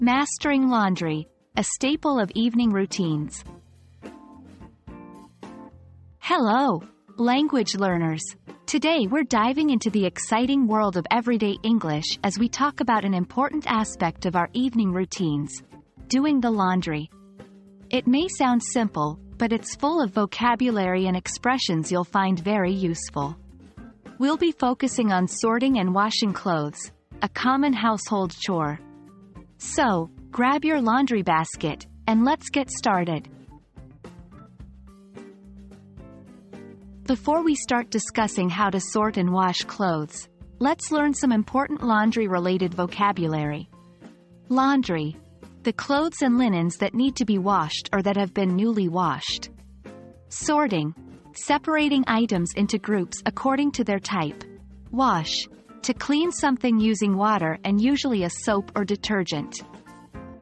Mastering laundry, a staple of evening routines. Hello, language learners. Today we're diving into the exciting world of everyday English as we talk about an important aspect of our evening routines: doing the laundry. It may sound simple, but it's full of vocabulary and expressions you'll find very useful. We'll be focusing on sorting and washing clothes, a common household chore. So, grab your laundry basket, and let's get started. Before we start discussing how to sort and wash clothes, let's learn some important laundry-related vocabulary. Laundry: the clothes and linens that need to be washed or that have been newly washed. Sorting: separating items into groups according to their type. Wash: to clean something using water and usually a soap or detergent.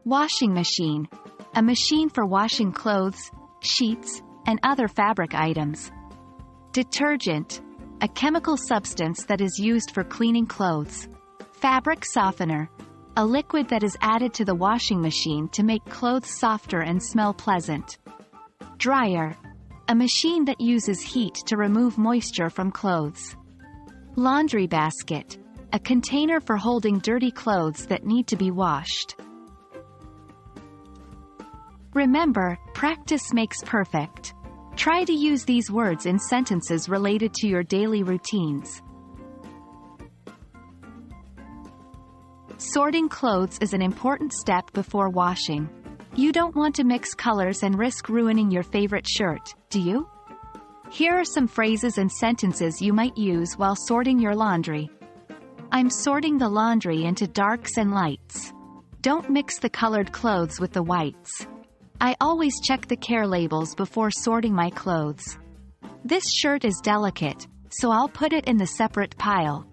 Washing machine: a machine for washing clothes, sheets, and other fabric items. Detergent: a chemical substance that is used for cleaning clothes. Fabric softener: a liquid that is added to the washing machine to make clothes softer and smell pleasant. Dryer: a machine that uses heat to remove moisture from clothes. Laundry basket: a container for holding dirty clothes that need to be washed. Remember, practice makes perfect. Try to use these words in sentences related to your daily routines. Sorting clothes is an important step before washing. You don't want to mix colors and risk ruining your favorite shirt, do you? Here are some phrases and sentences you might use while sorting your laundry. I'm sorting the laundry into darks and lights. Don't mix the colored clothes with the whites. I always check the care labels before sorting my clothes. This shirt is delicate, so I'll put it in the separate pile.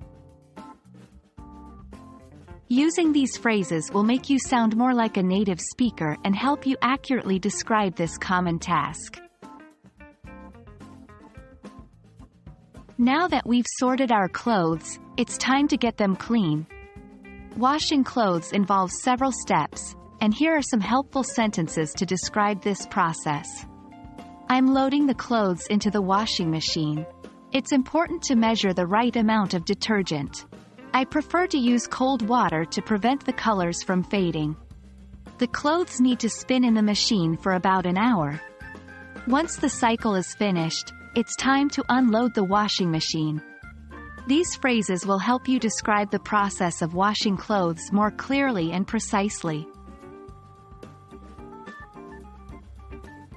Using these phrases will make you sound more like a native speaker and help you accurately describe this common task. Now that we've sorted our clothes, it's time to get them clean. Washing clothes involves several steps, and here are some helpful sentences to describe this process. I'm loading the clothes into the washing machine. It's important to measure the right amount of detergent. I prefer to use cold water to prevent the colors from fading. The clothes need to spin in the machine for about an hour. Once the cycle is finished, it's time to unload the washing machine. These phrases will help you describe the process of washing clothes more clearly and precisely.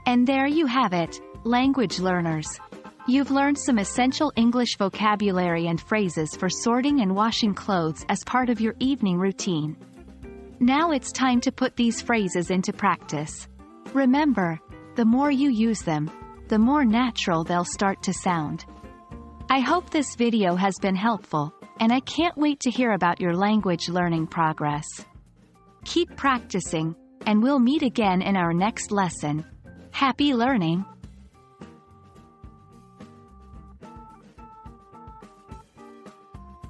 And there you have it, language learners. You've learned some essential English vocabulary and phrases for sorting and washing clothes as part of your evening routine. Now it's time to put these phrases into practice. Remember, the more you use them, the more natural they'll start to sound. I hope this video has been helpful, and I can't wait to hear about your language learning progress. Keep practicing, and we'll meet again in our next lesson. Happy learning!